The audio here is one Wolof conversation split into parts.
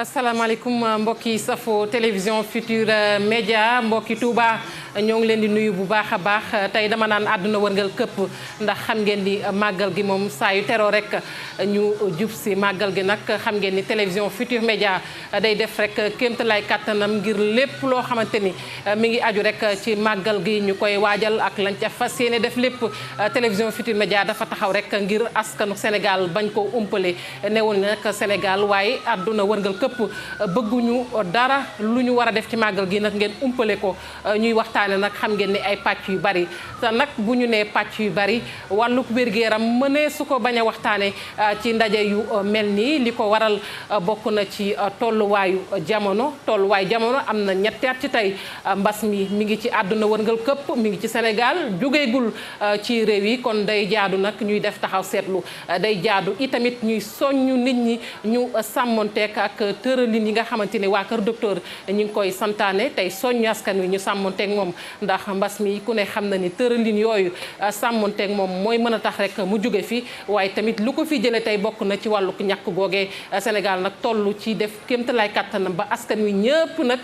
asalaamaaleykum mbokki safo télévision Futurs Médias mbokki Touba ñoo ngi leen di nuyu bu baax a baax tey dama naan àdduna wërngal këpp ndax xam ngeen ni màggal gi moom saa yu teroo rek ñu jub si màggal gi nag xam ngeen ni télévision Futurs Médias day def rek kéemtalaay kàttanam ngir lépp loo xamante ni mi ngi aju rek ci màggal gi ñu koy waajal ak lañ ca fas yéene def lépp télévision Futurs Médias dafa taxaw rek ngir askanu Sénégal bañ ko umpale newul nag Sénégal waaye àdduna wërngal këpp bëgguñu dara lu ñu war a def ci màggal gi nag ngeen umpale ko ñuy waxtaane nag xam ngeen ni ay pàcc yu bari te nag bu ñu nee pàcc yu bari wàlluk wér-gu-yaram mënee su ko bañ a waxtaane ci ndaje yu mel nii li ko waral bokk na ci tolluwaayu jamono am na ñetti at ci tey mbas mi ngi ci àdduna wërngal këpp mi ngi ci Sénégal jógeegul ci réew yi kon day jaadu nag ñuy def taxaw seetlu day jaadu itamit ñuy soññu nit ñi ñu sàmmonteek ak tëralin yi nga xamante ne waa kër docteur ñu ngi koy santaane tey soññu askan wi ñu sàmmonteek moom ndax mbas mi ku ne xam na ni tëralin yooyu sàmmonteek moom mooy mën a tax rek mu jóge fi waaye tamit lu ko fi jëlee tey bokk na ci wàllu ñàkk googee Sénégal nag toll ci def kéemtalaay kàttanam ba askan wi ñëpp nag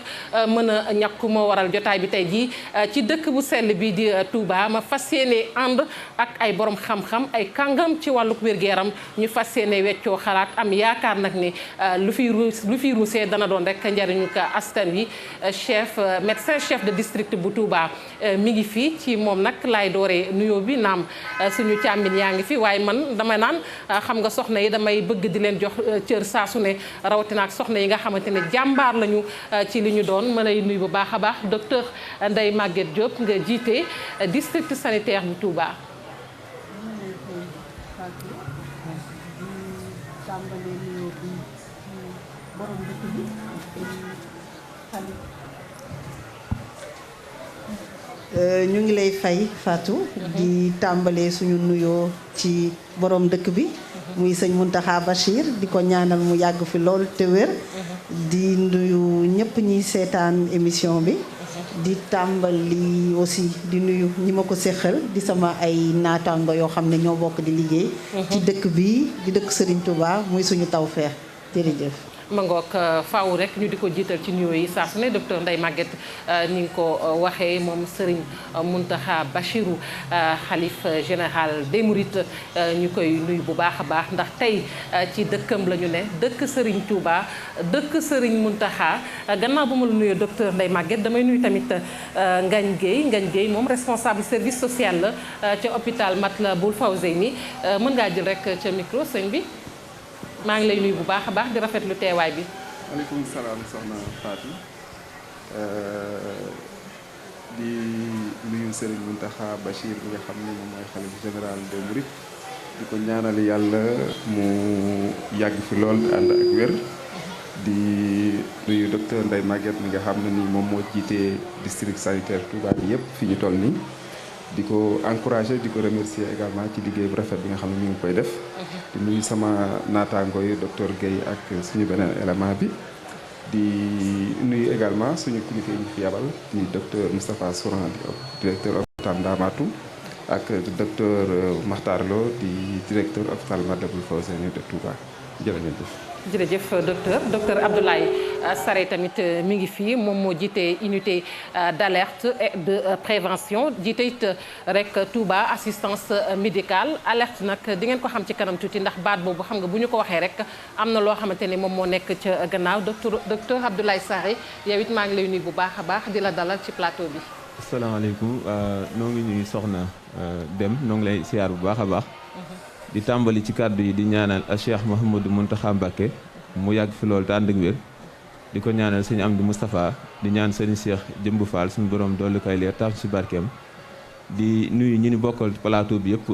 mën a ñàkk moo waral jotaay bi tey jii ci dëkk bu sell bi di Touba ma fas yéene ànd ak ay borom xam-xam ay kàngam ci wàllu wér-gu-yaram ñu fas yéene weccoo xalaat am yaakaar nag ni lu fi ruusee dana doon rek njariñu ko askan wi médecin chef de district bu Touba mi ngi fii ci moom nag laay dooree nuyoo bi naam suñu càmmin yaa ngi fi waaye man dama naan xam nga soxna yi damay bëgg di leen jox cër saa su ne rawatina ak soxna yi nga xamante ne jàmbaar lañu ci li ñu doon ma lay nuyu bu baax a baax docteur Ndeye Maguette Diop nga jiite district sanitaire bu Touba. ñu ngi lay fay Fatou di tàmbalee suñu nuyoo ci borom dëkk bi muy sëñ Mountakha Bachir di ko ñaanal mu yàgg fi lool te wér di nuyu ñëpp ñiy seetaan émission bi di tàmbali aussi di nuyu ñi ma ko séqal di sama ay naataango yoo xam ne ñoo bokk di liggéey ci dëkk bi di dëkk Serigne Touba muy suñu tawfeex jërëjëf ma ngoog faaw rek ñu di ko jiital ci nuyoo yi saa su ne docteur Ndeye Maguette ni nga ko waxee moom Serigne Mountakha Bachirou xalif général des Mourides ñu koy nuyu bu baax a baax ndax tey ci dëkkam la ñu ne dëkk Serigne Touba dëkk Serigne Mountakha gannaaw ba ma la nuyoo docteur Ndeye Maguette damay nuyu tamit Ngagne Gueye moom responsable service social la ca hôpital Matlaboul Fawzeyni mën ngaa jël rek ca micro sëñ bi. maa ngi lay nuyu bu baax a baax di rafetlu teewaay bi. maaleykum salaam soxna Fatou di nuyu Serigne Mountakha Bachir bi nga xam ne moom mooy xalifa général des Mourides di ko ñaanal yàlla mu yàgg fi lool ànd ak wér. di nuyu docteur Ndeye Maguette mi nga xam ne ni moom moo jiitee district sanitaire Touba bi yëpp fi ñu toll nii. di ko encourager di ko remercier également ci liggéey bu rafet bi nga xam ne mi ngi koy def. di nuyu sama naataango yi docteur Guèye ak suñu beneen élément bi. di nuyu également suñu kilifa yi ñu fi yabal di docteur Moustapha Souran di directeur hôpital Ndamatou ak docteur Makhtar Lo di directeur hôpital Matlaboul Fawzeyni de Touba jërëjëf. jërëjëf docteur Abdoulaye Saré tamit mi ngi fii moom moo jiite unité d'alerte et de prévention jiite it rek Touba assistance médicale alerte nag di ngeen ko xam ci kanam tuuti ndax baat boobu xam nga bu ñu ko waxee rek am na loo xamante ni moom moo nekk ca gannaaw docteur Abdoulaye Saré yow it maa ngi lay nuyu bu baax a baax di la dalal ci plateau bi. asalaamaaleykum noo ngi ñuy soxna Dem noo ngi lay siyaar bu baax a baax. di tàmbali ci kàddu yi di ñaanal Cheikh Mouhamadou Mountakha Mbacké mu yàgg fi loolu te ànd ak wér di ko ñaanal sëñ Amdi Moustapha di ñaan sëñ Cheikh Jëmb Fall suñu borom dolli koy leer taaf ci barkeem di nuyu ñi ni bokkal plateau bi yëpp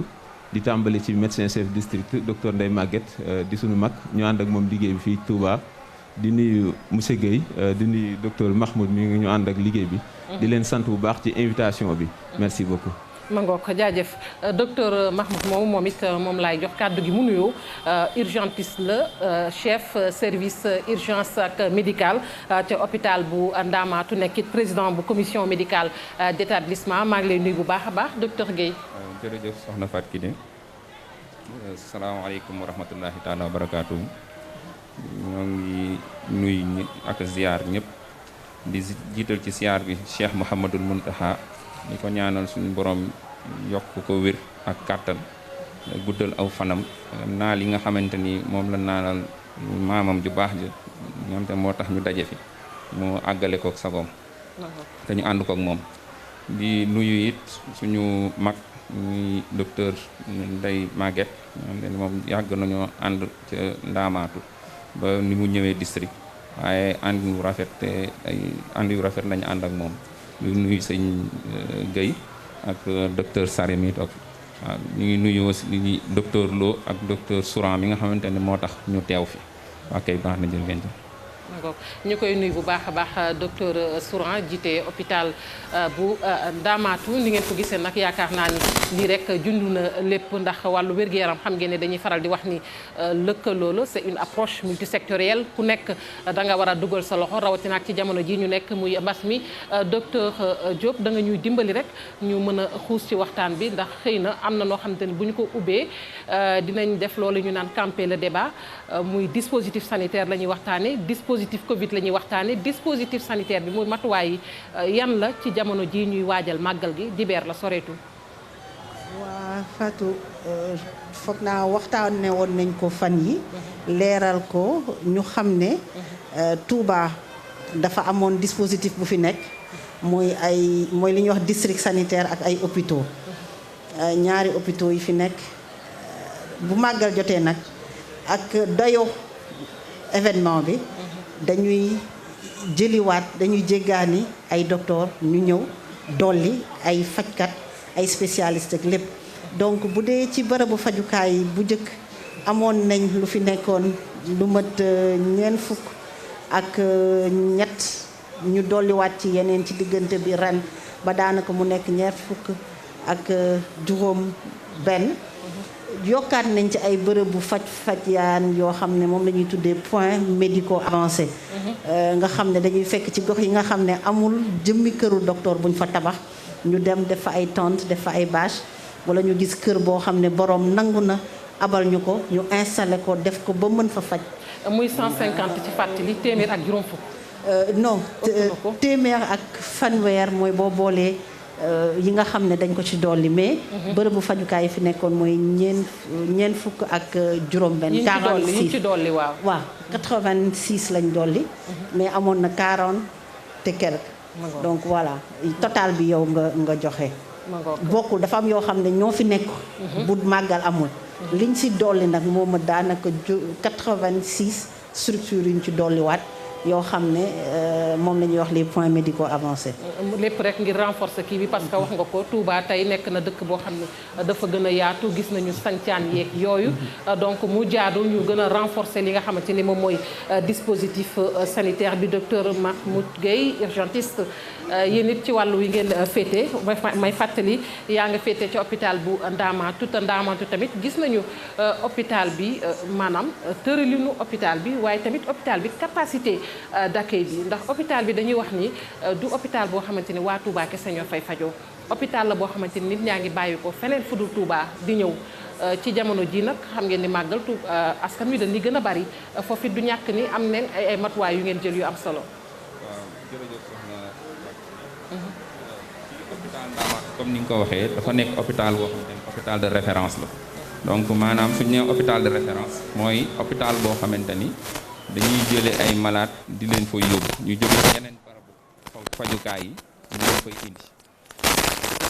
di tàmbali ci médecin chef district docteur Ndeye Maguette di suñu mag ñu ànd ak moom liggéey bi fii Touba di nuyu monsieur Guèye di nuyu docteur Mahmoud mi ngi ñu ànd ak liggéey bi di leen sant bu baax ci invitation bi merci beaucoup. ma ngoog jaajëf docteur Mahmoud moom it moom laay jox kàddu gi mu nuyoo urgentiste la chef service urgence ak médical ca hôpital bu Ndamatou nekkit président bu commission médicale d'établissement maa ngi lay nuyu bu baax a baax docteur Guèye. jërëjëf soxna Fatou Kiné salaamaaleykum wa rahmatullahi taala wa barakaatu. ñoo ngi nuyu ak ziar ñëpp di jiital ci ziar bi Cheikh Mouhamadul Muntaha di ko ñaanal suñu borom yokk ko wér ak kàttan guddal aw fanam naal yi nga xamante ni moom la naanal maamam ju baax ji ñoom te moo tax ñu daje fi mu àggale kook sagoom te ñu ànd kook moom di nuyu it suñu mag muy docteur Ndeye Maguette moom yàgg nañoo ànd ca ndaamaatu ba ni mu ñëwee district waaye ànd yu rafet te ay ànd yu rafet lañu ànd ak moom di nuyu sëñ Guèye ak docteur Sarr mi toog waaw ñu ngi nuyu aussi docteur Lo ak docteur Souran mi nga xamante ne moo tax ñu teew fi waa kay baax na jël ngeen ñu koy nuyu bu baax a baax docteur Souran jiite hôpital bu Ndamaatu ni ngeen ko gisee nag yaakaar naa ni lii rek jundu na lépp ndax wàllu wér-gu-yaram xam ngeen ne dañuy faral di wax ni lëkkaloo la c'est une approche multisectorielle ku nekk da nga war a dugal sa loxo rawatina ak ci jamono ji ñu nekk muy mbas mi docteur Diop da nga ñuy dimbali rek ñu mën a xuus ci waxtaan bi ndax xëy na am na noo xamante ni bu ñu ko ubbee dinañ def loolu ñu naan camper le débat muy dispositif sanitaire la ñuy waxtaane dispositif Covid la ñuy waxtaane dispositif sanitaire bi muy matuwaay yi yan la ci jamono ji ñuy waajal màggal gi dibeer la soreetu waa Fatou foog naa waxtaane woon nañ ko fan yi leeral ko ñu xam ne Touba dafa amoon dispositif bu fi nekk mooy li ñuy wax district sanitaire ak ay hôpitaux ñaari hôpitaux yi fi nekk bu màggal jotee nag ak dayo événement bi dañuy jéggaani ay docteur ñu ñëw dolli ay fajkat ay spécialiste ak lépp donc bu dee ci bërëbu fajukaay bu njëkk amoon nañ lu fi nekkoon lu mat ñeent fukk ak ñett ñu dolliwaat ci yeneen ci diggante bi ren ba daanaka mu nekk ñeent fukk ak juróom benn yokkaat nañ ci ay bërëbu fajyaan yoo xam ne moom la ñuy tuddee points médicaux avancés nga xam ne dañuy fekk ci gox yi nga xam ne amul jëmmi këru docteur buñ fa tabax ñu dem def fa ay tente def fa ay bâche wala ñu gis kër boo xam ne boroom nangu na abal ñu ko ñu installé ko def ko ba mën fa faj. muy 150 ci fàttali téeméer ak juróom fukk. non téeméer ak fanweer mooy boo boolee yi nga xam ne dañ ko ci dolli mais bërëbu fajukaay yi fi nekkoon mooy ñeent fukk ak juróom benn 46 yi ci dolli waaw 86 lañ dolli mais amoon na 40 te quelque donc voilà total bi yow nga joxe bokkul dafa am yoo xam ne ñoo fi nekk bu màggal amul liñ ci dolli nag moom daanaka 86 structures yuñ ci dolliwaat yoo xam ne moom la ñuy wax les points médicaux avancés. lépp rek ngir renforcer kii bi parce que wax nga ko Touba tey nekk na dëkk boo xam ne dafa gën a yaatu gis nañu sancaan yeeg yooyu donc mu jaadu ñu gën a renforcer li nga xamante ni moom mooy dispositif sanitaire bi docteur Mahmoud Guèye urgentiste yéen it ci wàllu wi ngeen féete may fàttali yaa nga féete ci hôpital bu Ndaamaatu tamit gis nañu hôpital bi maanaam tëralinu hôpital bi waaye tamit hôpital bi capacité d'accueil bi ndax hôpital bi dañuy wax ni du hôpital boo xamante ni waa Touba kese ñoo fay fajoo hôpital la boo xamante ni nit ñaa ngi bàyyi ko feneen fu dul Touba di ñëw ci jamono ji nag xam ngeen ni màggal askan wi dañuy gën a bari foofu du ñàkk ni am neen ay matuwaay yu ngeen jël yu am solo. waaw jërëjëf soxna hôpital Ndamatou comme ni nga ko waxee dafa nekk hôpital boo xamante ni hôpital de référence la donc maanaam suñu nee hôpital de référence mooy hôpital boo xamante ni dañuy jëlee ay malade di leen fa yóbbu ñu jóge ci yeneen barabu fajukaay yi ñu leen fay indi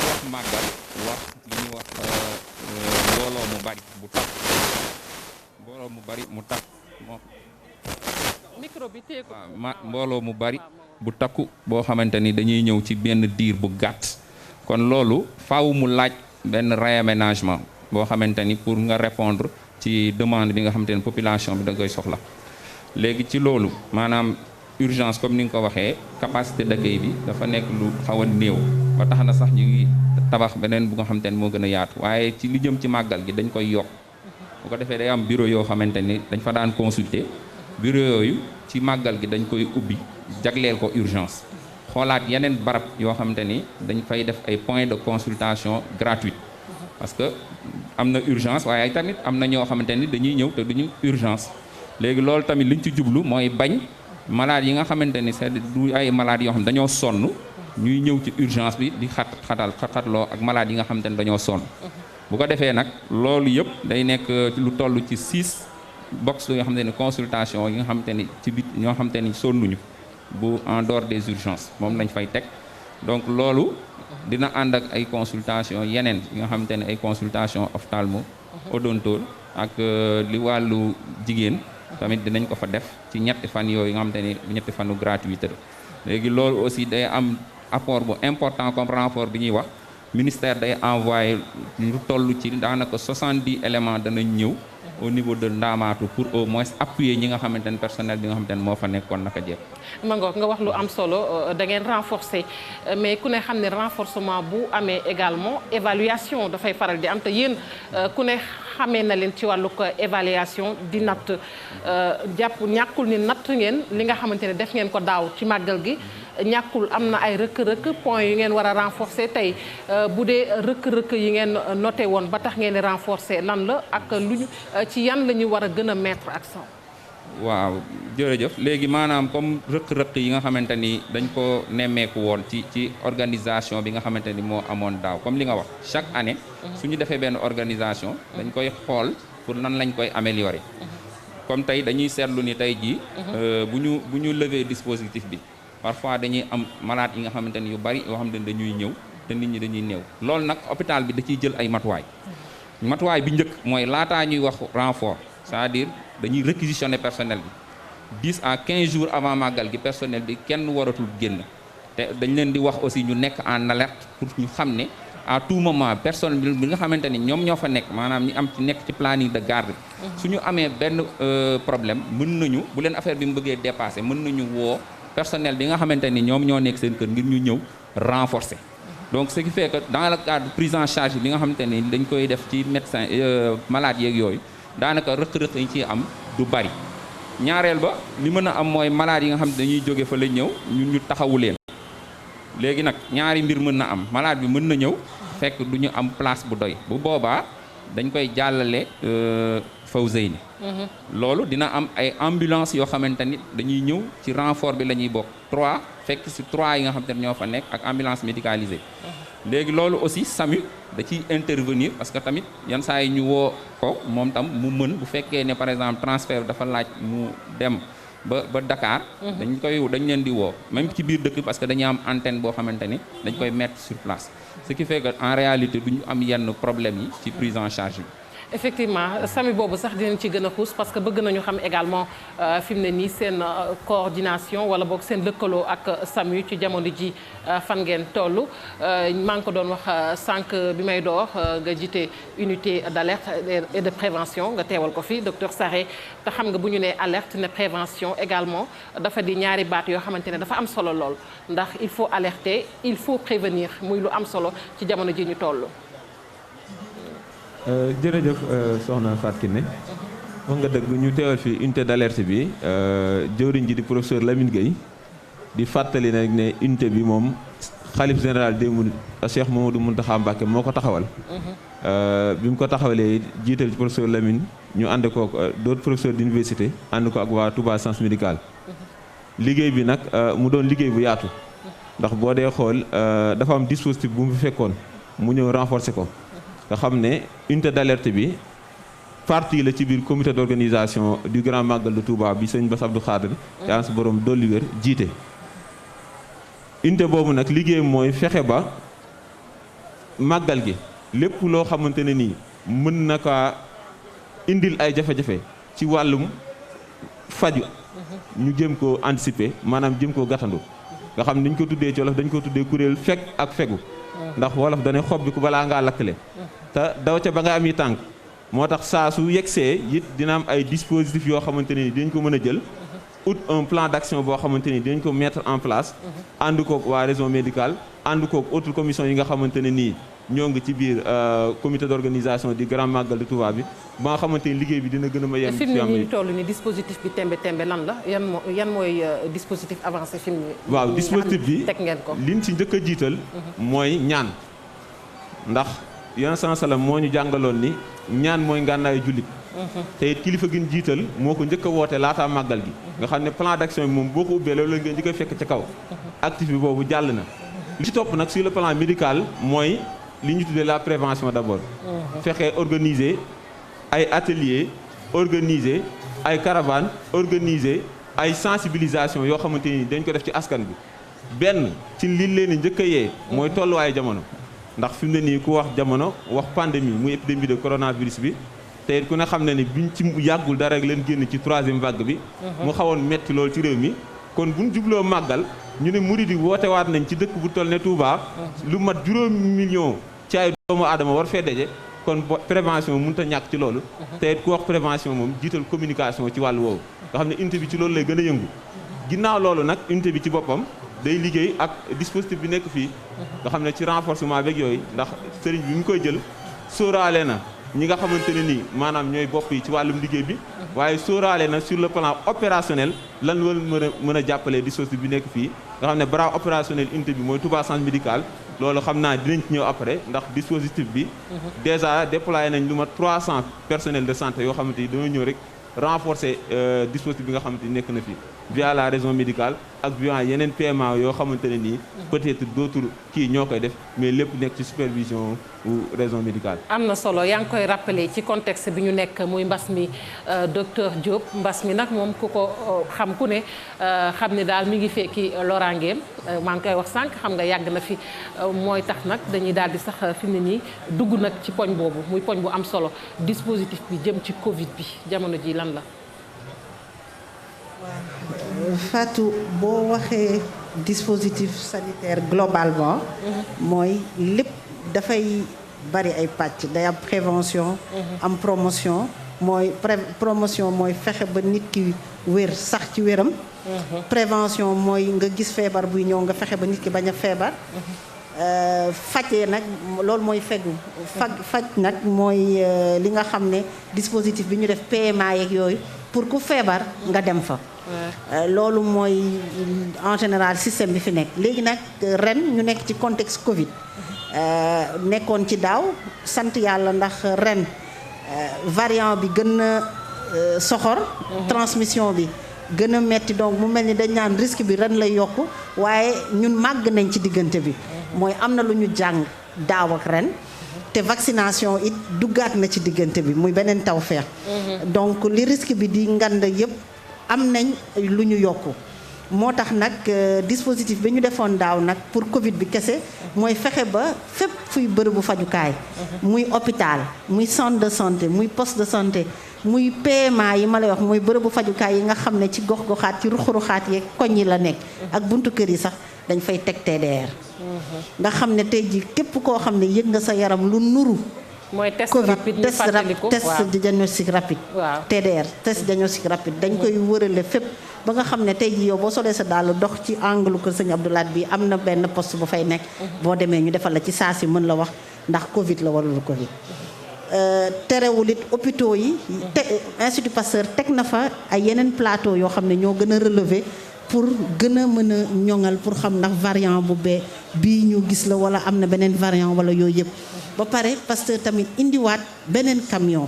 wax màggal wax li ñuy wax mbooloo mu bari bu takk mbooloo mu bari mu takk micro bi téye ko mbooloo mu bari bu takku boo xamante ni dañuy ñëw ci benn diir bu gàtt kon loolu faaw mu laaj benn réaménagement boo xamante ni pour nga répondre ci demande bi nga xamante ni population bi da koy soxla léegi ci loolu maanaam urgence comme ni nga ko waxee capacité d'accueil bi dafa nekk lu xaw a néew ba tax na sax ñu ngi tabax beneen bu nga xamante ni moo gën a yaatu waaye ci li jëm ci màggal gi dañ koy yokk bu ko defee day am bureau yoo xamante ni dañ fa daan consulter bureau yooyu ci màggal gi dañ koy ubbi jagleel ko urgence xoolaat yeneen barab yoo xamante ni dañ fay def ay points de consultation gratuite parce que am na urgence waaye tamit am na ñoo xamante ni dañuy ñëw te duñu urgence léegi loolu tamit liñ ci jublu mooy bañ malade yi nga xamante ni c'est du ay malade yoo xam ne dañoo sonn ñuy ñëw ci urgence bi di xatloo ak malade yi nga xamante ni dañoo sonn bu ko defee nag loolu yëpp day nekk lu toll ci 6 box yoo xamante ni consultation yi nga xamante ni ci bit ñoo xamante ni sonnuñu bu en dehors des urgences moom lañ fay teg donc loolu dina ànd ak ay consultation yeneen yi nga xamante ne ay consultation ophtalmo odonto ak li wàllu jigéen tamit dinañ ko fa def ci ñetti fan yooyu nga xamante ni ñetti fanu gratuité la léegi loolu aussi day am apport bu important comme renfort bi ñuy wax ministère day envoyé lu toll ci daanaka 70 éléments danañ ñëw au niveau de Ndamatou pour au moins appuyer ñi nga xamante ne personnel bi nga xamante ne moo fa nekkoon naka jekk. Mangook nga wax lu am solo da ngeen renforcer mais ku ne xam ne renforcement bu amee également évaluation dafay faral di am te yéen ku ne xamee na leen ci wàllu évaluation di natt jàpp ñàkkul ni natt ngeen li nga xamante ne def ngeen ko daaw ci màggal gi. ñàkkul am na ay rëkk-rëkk point yu ngeen war a renforcer tey bu dee rëkk-rëkk yi ngeen noté woon ba tax ngeen di renforcer lan la ak luñu ci yan la ñu war a gën a mettre accent. waaw jërëjëf léegi maanaam comme rëkk-rëkk yi nga xamante ni dañ ko nemmeeku woon ci organisation bi nga xamante ni moo amoon daaw comme li nga wax chaque année. su ñu defee benn organisation dañ koy xool pour nan lañ koy améliorer. comme tey dañuy seetlu ni tey jii. bu ñu lever dispositif bi. parfois dañuy am malade yi nga xamante ni yu bari yoo xamante ni dañuy ñëw te nit ñi dañuy néew loolu nag hôpital bi da ciy jël ay matuwaay bi njëkk mooy laataa ñuy wax renfort c'est-à-dire dañuy réquisitionner personnel bi 10 à 15 jours avant màggal gi personnel bi kenn waratul génn te dañ leen di wax aussi ñu nekk en alerte pour ñu xam ne à tout moment personnel bi nga xamante ni ñoom ñoo fa nekk maanaam ñi am ci nekk ci planning de garde suñu amee benn problème mën nañu bu leen affaire bi mu bëggee dépasser mën nañu woo personnel bi nga xamante ni ñoom ñoo nekk seen kër ngir ñu ñëw renforcer donc ce qui fait que dans le cadre prise en charge bi nga xamante ni dañ koy def ci médecin malade yeeg yooyu daanaka rëq-rëq yi ciy am du bari ñaareel ba li mën a am mooy malade yi nga xam ne dañuy jóge fa la ñëw ñun ñu taxawu leen léegi nag ñaari mbir mën na am malade bi mën na ñëw fekk du ñu am place bu doy bu boobaa dañ koy jàllale Fawzeyni loolu dina am ay ambulance yoo xamante ni dañuy ñëw ci renfort bi la ñuy bokk 3 fekk ci 3 yi nga xamante ne ñoo fa nekk ak ambulance médicalisée léegi loolu aussi SAMU da ciy intervenir parce que tamit yan saa yi ñu woo ko moom tam mu mën bu fekkee ne par exemple transfert dafa laaj mu dem ba Dakar dañ leen di woo même ci biir dëkk parce que dañuy am antenne boo xamante ni dañ koy mettre sur place ce qui fait que en réalité duñu am yenn problème yi ci prise en charge bi. Effectivement SAMU boobu sax dinañ ci gën a xuus parce que bëgg nañu xam également fi mu ne nii seen coordination wala boog seen lëkkaloo ak SAMU ci jamono ji fan ngeen toll maa ngi ko doon wax sànq bi may door nga jiite unité d'alerte et de prévention nga teewal ko fi docteur Sarré te xam nga bu ñu nee alerte ne prévention également dafa di ñaari baat yoo xamante ne dafa am solo lool ndax il faut alerter il faut prévenir muy lu am solo ci jamono ji ñu toll. jërëjëf soxna Fatou Kiné wax nga dëgg ñu teewal fi unité d'alerte bi jëwriñ ji di professeur Lamine Gueye di fàttali nag ne unité bi moom xalif général des mourides Cheikh Mamadou Mountakha Mbacké moo ko taxawal bi mu ko taxawalee jiital ci professeur Lamine ñu ànd ko d'autres professeurs d'université ànd ko ak waa Touba Sciences Médicales liggéey bi nag mu doon liggéey bu yaatu ndax boo dee xool dafa am dispositif bu mu fi fekkoon mu ñëw renforcer ko nga xam ne unité d'alerte bi partie la ci biir comité d'organisation du grand magal de Touba bi sëñ Bass Abdou Khadre yàlla su borom dolli wér jiite unité boobu nag liggéey mooy fexe ba màggal gi lépp loo xamante ne nii mën na kaa indil ay jafe-jafe ci wàllum faju ñu jëm koo anticiper maanaam jëm koo gàttandu nga xam ne dañ ko tuddee ci wolof dañ ko tuddee kuréel fekk ak fegu ndax wolof dane xob bi ku balaa ngaa lakkale te daw ca ba nga am yi tànk moo tax saa su yegsee it dina am ay dispositifs yoo xamante ne ni dinañ ko mën a jël out un plan d'action boo xamante ni dinañ ko mettre en place ànd koog waa région médicale ànd koog autre commission yi nga xamante ne nii ñoo ngi ci biir comité d'organisation du grand magal de Touba bi ba nga xamante ni liggéey bi dina gën a ma yem fi mu ne ñu toll ni dispositif bi tembe lan la yan mooy dispositif avancé fi mu ne waaw dispositif bi teg ngeen ko liñ ci njëkk a jiital mooy ñaan ndax Yonent sallallahu alayhi wasallam moo ñu jàngaloon ni ñaan mooy ngànnaayu jullit te it kilifa gi ñu jiital moo ko njëkk a woote laataa màggal gi nga xam ne plan d'action bi moom boo ko ubbee loolu la ngeen njëkk a fekk ca kaw actif bi boobu jàll na li ci topp nag sur le plan médical mooy li ñu tuddee la prévention d'abord fexe organiser ay ateliers organiser ay caravanes organiser ay sensibilisation yoo xamante ni dañ ko def ci askan bi benn ci li leen di njëkk a yee mooy tolluwaayu jamono ndax fi mu ne nii ku wax jamono wax pandémie muy épidémie de coronavirus bi te it ku ne xam ne ni biñ ci yàggul dara leen génn ci 3e vague bi mu xawoon metti loolu ci réew mi kon buñ jubloo màggal ñu ne murid yi woote waat nañ ci dëkk bu toll ne Touba lu mat 5 millions ci ay doomu aadama war fee daje kon prévention mënut a ñàkk ci loolu te it ku wax prévention moom jiital communication ci wàllu woowu nga xam ne unité bi ci loolu lay gën a yëngu ginnaaw loolu nag unité bi ci boppam day liggéey ak dispositif bi nekk fii nga xam ne ci renforcement beeg yooyu ndax sëriñ bi mu koy jël sóoraale na ñi nga xamante ne nii maanaam ñooy bopp yi ci wàllum liggéey bi waaye sóoraale na sur le plan opérationnel lan la mën a jàppalee dispositif bi nekk fii nga xam ne bras opérationnel unité bi mooy Touba centre médical loolu xam naa dinañ ci ñëw après ndax dispositif bi déjà déployé nañ lu mat 300 personnels de santé yoo xamante ni dañoo ñëw rek renforcer dispositif bi nga xamante ni nekk na fii via la raison médicale ak via yeneen PMA yoo xamante ne nii peut-être d'autres kii ñoo koy def mais lépp nekk ci supervision ou raison médicale. am na solo yaa ngi koy rappeler ci contexte bi ñu nekk muy mbas mi docteur Diop mbas mi nag moom ku ko xam ku ne xam ne daal mi ngi fekki loraangeem maa ngi koy wax sànq xam nga yàgg na fi mooy tax nag dañuy daal di sax fi mu ne nii dugg nag ci poñ boobu muy poñ bu am solo dispositif bi jëm ci Covid bi jamono ji lan la. Fatou boo waxee dispositif sanitaire globalement mooy lépp dafay bari ay pàcc day am prévention am promotion mooy promotion mooy fexe ba nit ki wér sax ci wéram prévention mooy nga gis feebar buy ñëw nga fexe ba nit ki bañ a feebar fajee nag loolu mooy fegu faj nag mooy li nga xam ne dispositif bi ñu def PMA yeeg yooyu pour ku feebar nga dem fa loolu mooy en général système bi fi nekk léegi nag ren ñu nekk ci contexte Covid nekkoon ci daaw sant yàlla ndax ren variant bi gën a soxor transmission bi gën a metti donc mu mel ni dañ naan risque bi ren lay yokk waaye ñun màgg nañ ci diggante bi mooy am na lu ñu jàng daaw ak ren te vaccination it duggaat na ci diggante bi muy beneen tawfeex donc li risque bi di ngand yëpp am nañ lu ñu yokku moo tax nag dispositif bi ñu defoon daaw nag pour Covid bi kese mooy fexe ba fépp fuy bërëbu fajukaay muy hôpital muy centre de santé muy poste de santé muy PMA yi ma lay wax muy bërëbu fajukaay yi nga xam ne ci gox-goxaat ci ruxuruxaat yeeg koñ yi la nekk ak buntu kër yi sax dañ fay teg TDR nga xam ne tey ji képp koo xam ne yëg nga sa yaram lu nuru mooy test Covid rapide ñu fàttaliku test diagnostic rapide TDR test diagnostic rapide dañ koy wërale fépp ba nga xam ne tey jii yow boo solee sa dàll dox ci angle kër sëñ Abdoulaye bi am na benn poste bu fay nekk boo demee ñu defal la ci saa si mën la wax ndax Covid la wala lu Covid terewul it hôpitaux yi Institut Pasteur teg na fa ay yeneen plateau yoo xam ne ñoo gën a relever pour gën a mën a ñoŋal pour xam ndax variant bu bii ñu gis la wala am na beneen variant wala yooyu yëpp ba pare Pasteur tamit indiwaat beneen camion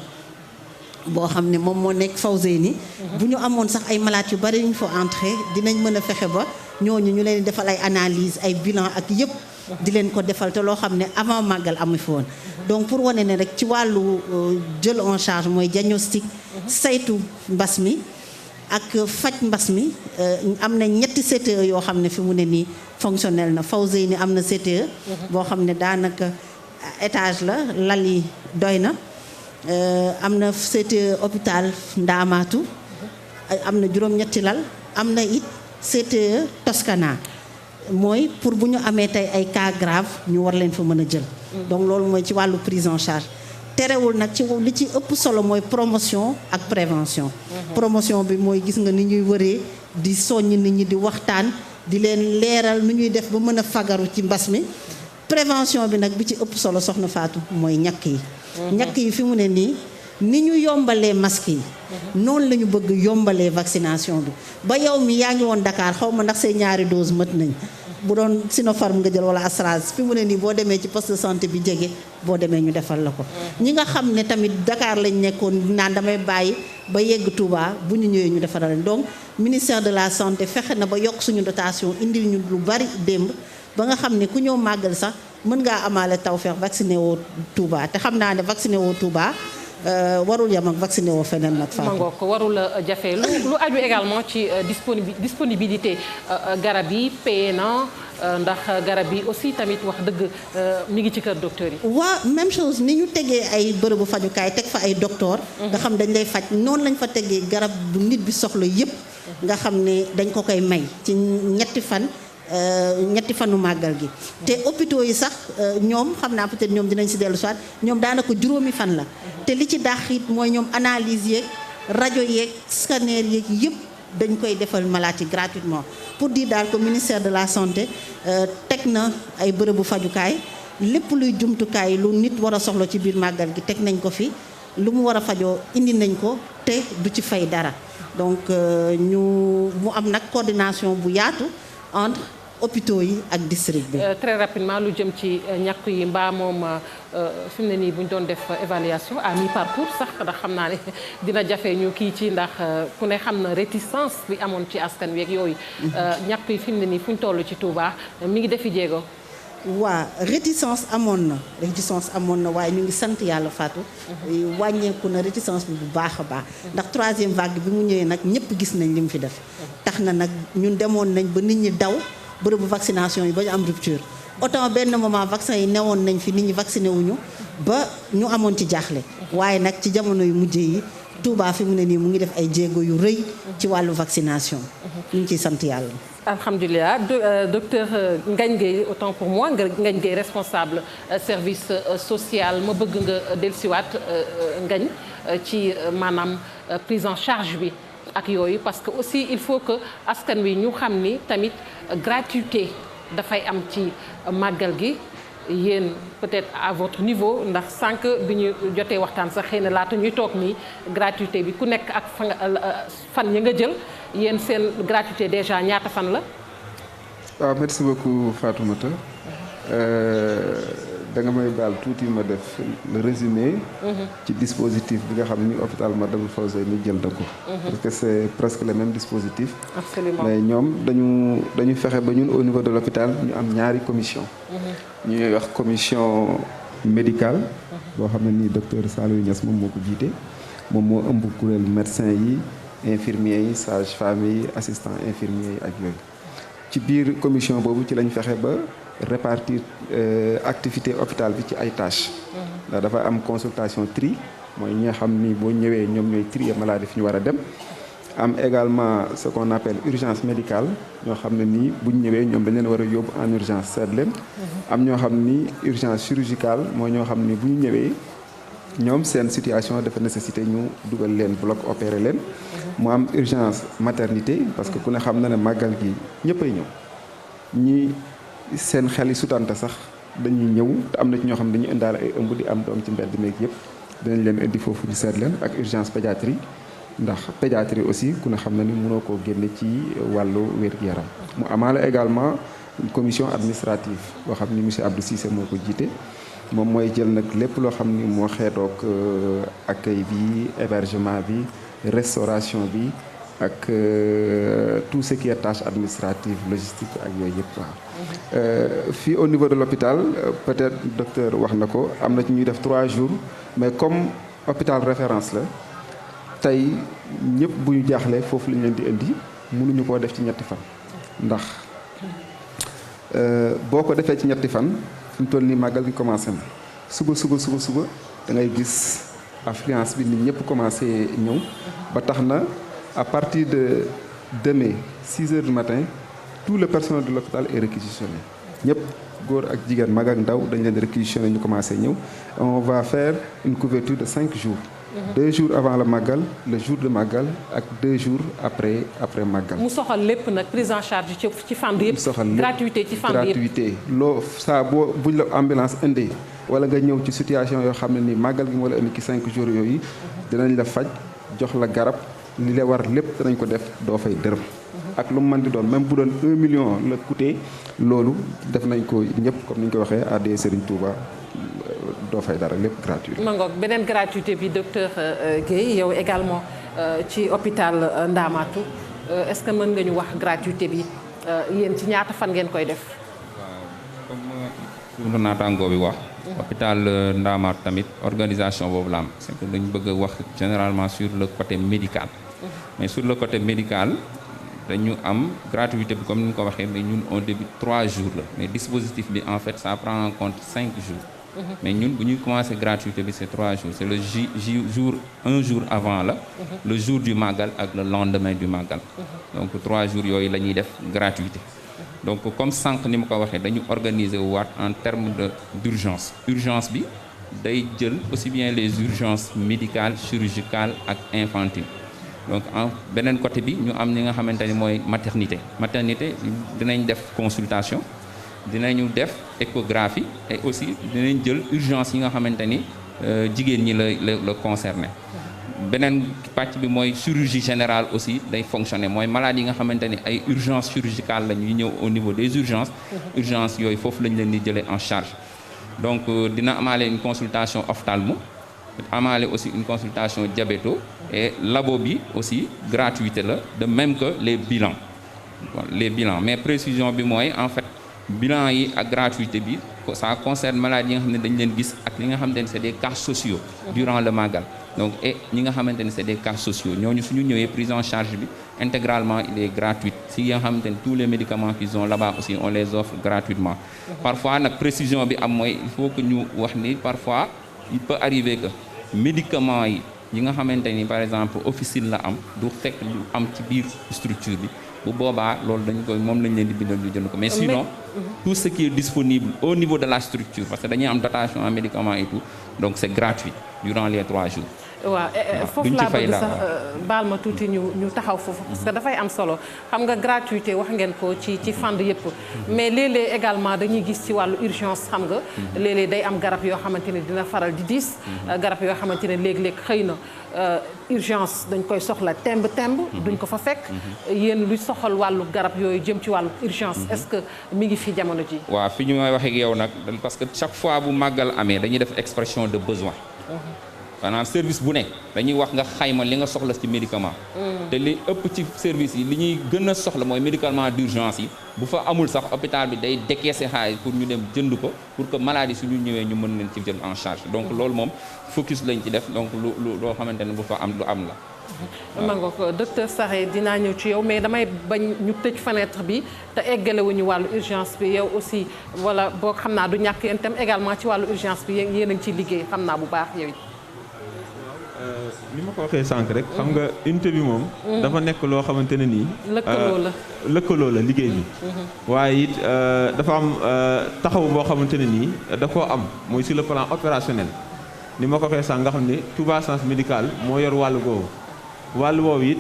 boo xam ne moom moo nekk Fawzeyni bu ñu amoon sax ay malades yu bari ñu fa entré dinañ mën a fexe ba ñooñu ñu leen defal ay analyse ay bilan ak yëpp di leen ko defal te loo xam ne avant màggal amu fi woon donc pour wane ne rek ci wàllu jël en charge mooy diagnostic saytu mbas mi ak faj mbas mi am na ñetti CTE yoo xam ne fi mu ne nii fonctionnel na Fawzeyni am na CTE boo xam ne daanaka étage la lal yi doy na am na CTE hôpital Ndaamaatu am na juróom-ñetti lal am na it CTE Toscana mooy pour bu ñu amee tey ay cas grave ñu war leen fa mën a jël donc loolu mooy ci wàllu prise en charge terewul nag ci li ci ëpp solo mooy promotion ak prévention promotion bi mooy gis nga ni ñuy wëree di soññ nit ñi di waxtaan di leen leeral nu ñuy def ba mën a fagaru ci mbas mi prévention bi nag bi ci ëpp solo soxna Fatou mooy ñàkk yi ñàkk yi fi mu ne nii ni ñu yombalee masque yi noonu la ñu bëgg yombalee vaccination bi ba yow mi yaa ngi woon Dakar xaw ma ndax say ñaari dose mët nañ bu doon Sinopharm nga jël wala Astraz fi mu ne nii boo demee ci poste de santé bi jege boo demee ñu defal la ko. ñi nga xam ne tamit Dakar lañ nekkoon naan damay bàyyi ba yegg Touba bu ñu ñëwee ñu defaral leen donc ministère de la santé fexe na ba yokk suñu dotation indil ñu lu bari démb ba nga xam ne ku ñëw màggal sax mën ngaa amaale tawfeex vacciné woo Touba te xam naa ne vacciné woo Touba warul yam ak vacciné woo feneen nag. ma ngoog ko warul jafe lu aju également ci disponibilité garab yi paye na ndax garab yi aussi tamit wax dëgg mi ngi ci kër docteur yi. waa même chose ni ñu tegee ay bërëbu fajukaay teg fa ay docteur nga xam dañ lay faj noonu lañ fa tegee garab bu nit bi soxla yépp nga xam ne dañ ko koy may ci ñetti fanu màggal gi te hôpitaux yi sax ñoom xam naa peut-être ñoom dinañ si dellu soit ñoom daanaka juróomi fan la te li ci dàq it mooy ñoom analyse yeeg rajo yeeg scanner yeeg yëpp dañ koy defal malade yi gratuitement pour dire daal que ministère de la santé teg na ay bërëbu fajukaay lépp luy jumtukaay lu nit war a soxla ci biir màggal gi teg nañ ko fi lu mu war a fajoo indi nañ ko te du ci fay dara donc mu am nag coordination bu yaatu entre hôpitaux yi ak district bi. Très rapidement lu jëm ci ñàkk yi mbaa moom fi mu ne nii bu ñu doon def évaluation à mi-parcours sax ndax xam naa ne dina jafe ñu kii ci ndax ku ne xam na réticence bi amoon ci askan wi ak yooyu. ñàkk yi fi mu ne nii fu ñu toll ci Touba mi ngi defi jéego. waa réticence amoon na waaye ñu ngi sant yàlla Fatou. wàññeeku na réticence bi bu baax a baax. ndax troisième vague bi mu ñëwee nag ñëpp gis nañ li mu fi def. tax na nag ñun demoon nañ ba nit ñi daw. bërëbu vaccination yi ba ñu am rupture autant benn moment vaccin yi newoon nañ fi nit ñi vacciné wuñu ba ñu amoon ci jaaxle waaye nag ci jamono yu mujj yi Touba fi mu ne nii mu ngi def ay jéego yu rëy ci wàllu vaccination ñu ngi ciy sant yàlla. alhamdulilah docteur Ngagne Gueye autant pour moi Ngagne Gueye responsable service social ma bëgg nga dellusiwaat Ngagne ci maanaam prise en charge bi ak yooyu parce que aussi il faut que askan wi ñu xam ni tamit gratuité dafay am ci màggal gi yéen peut-être à votre niveau ndax sànq bi ñu jotee waxtaan sax xëy na laata ñuy toog nii gratuité bi ku nekk ak fan ya nga jël yéen seen gratuité déjà ñaata fan la. waaw merci beaucoup Fatoumata da nga may baal tuuti ma def le résumé. ci dispositif bi nga xam ni hôpital Matlaboul Fawzeyni jël na ko. parce que c'est presque le même dispositif. Absolument. mais ñoom dañu fexe ba ñun au niveau de l'hôpital ñu am ñaari commission. ñuy wax commission médicale. boo xam ne nii docteur Saliou Niass moom moo ko jiite. moom moo ëmb kuréel médecin yi infirmiers yi sage-femme yi assistant infirmier yi ak yooyu. ci biir commission boobu ci lañ fexe ba. répartir activité hôpital bi ci ay tâches. ndax dafa am consultation tri mooy ñi nga xam ni boo ñëwee ñoom ñooy trier maladie fi ñu war a dem. am également ce qu'on appelle urgence médicale ñoo xam ne nii bu ñu ñëwee ñoom dañ leen war a yóbbu en urgence seet leen. am ñoo xam ni urgence chirurgicale mooy ñoo xam ni bu ñu ñëwee ñoom seen situation dafa nécessité ñu dugal leen bloc opérer leen. mu am urgence maternité parce que ku ne xam na ne màggal gi ñëppay ñëw ñi seen xel yi sutante sax dañuy ñëw te am na ci ñoo xam ne dañuy indaale ay ëmb di am doom ci mbedd meeg yëpp dinañ leen indi foofu ñu seet leen ak urgence pédiatrie ndax pédiatrie aussi ku ne xam na ni mënoo koo génne ci wàllu wér-gu-yaram. mu amaale également une commission administrative boo xam ni monsieur Abdou Cissé moo ko jiite moom mooy jël nag lépp loo xam ni moo xeetoog accueil bi hébergement bi restauration bi ak tout ce qui est tâche administrative logistique ak yooyu yëpp waaw. fii au niveau de l'hôpital peut-être docteur wax na ko am na ci ñuy def 3 jours mais comme hôpital référence la tey ñëpp bu ñu jaaxlee foofu lañ leen di indi mënuñu koo def ci ñetti fan. ndax boo ko defee ci ñetti fan fi mu toll nii màggal gi commencé na suba da ngay gis affluence bi nit ñëpp commencé ñëw ba tax na. À partir de demain 6 heures du matin tout le personnel de l'hôpital est réquisitionné ñëpp góor ak jigéen mag ak ndaw dañ leen réquisitionné ñu commencé ñëw on va faire une couverture de 5 jours. 2 jours avant le màggal le jour de màggal ak 2 jours après màggal. mu soxal lépp nag prise en charge ci fànn yëpp. gratuité ci fànn yëpp gratuité loo saa boo buñ la ambulance indee wala nga ñëw ci situation yoo xam ne ni màggal gi moo la indi ci 5 jours yooyu dinañ la faj jox la garab. li la war lépp danañ ko def doo fay dërëm. ak lu mu mën di doon même bu doon 1 million la coûté loolu def nañ ko ñëpp comme ni ñu ko waxee AD Serigne Touba doo fay dara lépp gratuit. ma ngoog beneen gratuité bi docteur Guèye yow également ci hôpital Ndamatou est-ce que mën nga ñu wax gratuité bi yéen ci ñaata fan ngeen koy def. waaw comme suñu naataangoo bi wax. hôpital Ndamatou tamit organisation boobu la am c'est que dañu bëgg a wax généralement sur le côté médical. mais sur le côté médical dañu am gratuité bi comme ni ñu ko waxee mais ñun on débute 3 jours la mais dispositif bi en fait ça prend en compte 5 jours. mais ñun bu ñuy commencer gratuité bi c'est 3 jours c'est le jour un jour avant la. le jour du Magal ak le lendemain du Magal. donc 3 jours yooyu la ñuy def gratuité. donc comme sànq ni ma ko waxee dañu organiser waat en termes d'urgence urgence bi day jël aussi bien les urgences médicales chirurgicales ak infantiles donc en beneen côté bi ñu am ñi nga xamante ni mooy maternité dinañ def consultation dinañu def échographie et aussi dinañ jël urgence yi nga xamante ni jigéen ñi la concerné beneen pàcc bi mooy chirurgie générale aussi day fonctionner mooy malade yi nga xamante ni ay urgence chirurgicale la ñuy ñëw au niveau des urgences yooyu foofu lañ leen di jëlee en charge donc dina amaale une consultation ophtalmo amaale aussi une consultation diabéto et labo bi aussi gratuité la de même que les bilans mais précision bi mooy en fait bilan yi ak gratuité bi ça concerne maladies yi nga xam ne dañ leen gis ak li nga xamante ne c'est des cas sociaux durant le Magal donc et ñi nga xamante ne c'est des cas sociaux ñooñu suñu ñëwee prise en charge bi intégralement il est gratuit si nga xamante ne tous les médicaments qu'ils ont là-bas aussi on les offre gratuitement parfois nag précision bi am mooy il faut que ñu wax ni parfois il peut arriver que médicaments yi nga xamante ni par exemple officine la am du fekk lu am ci biir structure bi bu boobaa loolu dañ koy moom lañ leen di bindal ñu jënd ko mais sinon tout ce qui est disponible au niveau de la structure parce que dañuy am dotation en médicaments et tout donc c'est gratuit durant les 3 jours. waaw foofu laa bëgg sax baal ma tuuti ñu taxaw foofu parce que dafay am solo xam nga gratuité wax ngeen ko ci fànn yëpp mais léeg-léeg également dañuy gis ci wàllu urgence xam nga léeg-léeg day am garab yoo xamante ne dina faral di diis garab yoo xamante ne léeg-léeg xëy na urgence dañ koy soxla temb duñ ko fa fekk yéen lu soxal wàllu garab yooyu jëm ci wàllu urgence est-ce que mi ngi fi jamono ji waaw fi ñu may waxee ak yow nag parce que chaque fois bu màggal amee dañuy def expression de besoin maanaam service bu nekk dañuy wax nga xayma li nga soxla ci médicament te li ëpp ci service yi li ñuy gën a soxla mooy médicament d'urgence yi bu fa amul sax hôpital bi day décaisser xaalis pour ñu dem jënd ko pour que maladie suñu ñëwee ñu mën leen ci jël en charge donc loolu moom focus lañ ci def donc loo xamante ne bu fa am lu am la ma nga ko docteur Sarré dinaa ñëw ci yow mais damay bañ ñu tëj fenêtre bi te eggalewuñu wàllu urgence bi yow aussi wala boo xam naa du ñàkk yéen itam également ci wàllu urgence bi yéen a ngi ciy liggéey xam naa bu baax yow it ni ma ko waxee sànq rek xam nga unité bi moom dafa nekk loo xamante ne nii lëkkaloo la liggéey bi waaye it dafa am taxaw boo xamante ne nii da koo am mooy sur le plan opérationnel ni ma ko waxee sànq nga xam ne Touba Sens Médical moo yor wàllu woowu it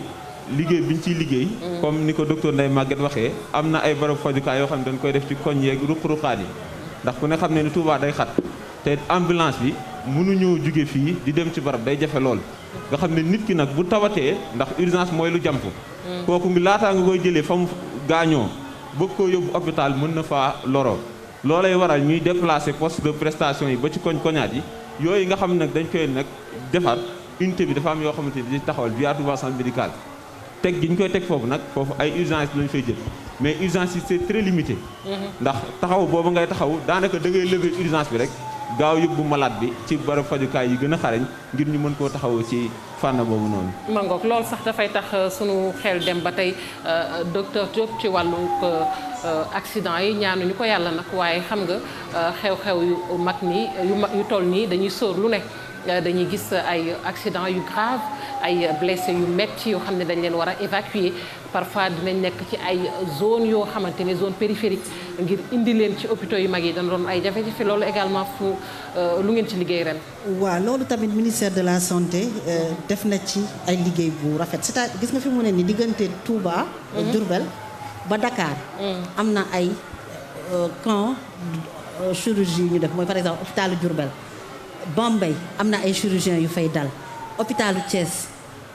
liggéey bi ñu ciy liggéey comme ni ko docteur Ndeye Maguette waxee am na ay barab fajukaay yoo xam ne dañ koy def ci koñ yeeg ruq-ruqaat yi ndax ku ne xam ne ni Touba day xat te ambulance bi mënuñoo jóge fii di dem ci barab day jafe lool nga xam ne nit ki nag bu tawatee ndax urgence mooy lu jàmp kooku ngi laataa nga koy jëlee fa mu gaañoo bëgg koo yóbbu hôpital mën na faa loro loolay waral ñuy déplacer poste de prestation yi ba ci koñ-koñaat yi yooyu nga xam nag dañ koy nag defar unité bi dafa am yoo xamante ni di taxawal via Touba Centre Médical teg gi ñu koy teg foofu nag foofu ay urgence lañu fay jël mais urgence yi c'est très limité ndax taxaw boobu ngay taxaw daanaka da ngay lever urgence bi rek gaaw yóbbu malade bi ci barab fajukaay yi gën a xarañ ngir ñu mën koo taxawoo ci fànn boobu noonu. mangook loolu sax dafay tax sunu xel dem ba tey docteur Diop ci wàllu accident yi ñaanuñu ko yàlla nag waaye xam nga xew-xew yu mag nii yu toll nii dañuy sóor lu ne dañuy gis ay accident yu grave ay blessé yu metti yoo xam ne dañ leen war a évacuer parfois dinañ nekk ci ay zone yoo xamante ne zone périphérique ngir indi leen ci hôpitaux yu mag yi dañ doon ay jafe-jafe loolu également fu lu ngeen ci liggéey ren. waaw loolu tamit ministère de la santé def na ci ay liggéey bu rafet c'est-à-dire gis nga fi mu ne ni diggante Touba. Diourbel ba Dakar. am na ay camp chirurgie yu ñu def mooy par exemple hôpitalu Diourbel. Bambey am na ay chirurgiens yu fay dal hôpitalu Thiès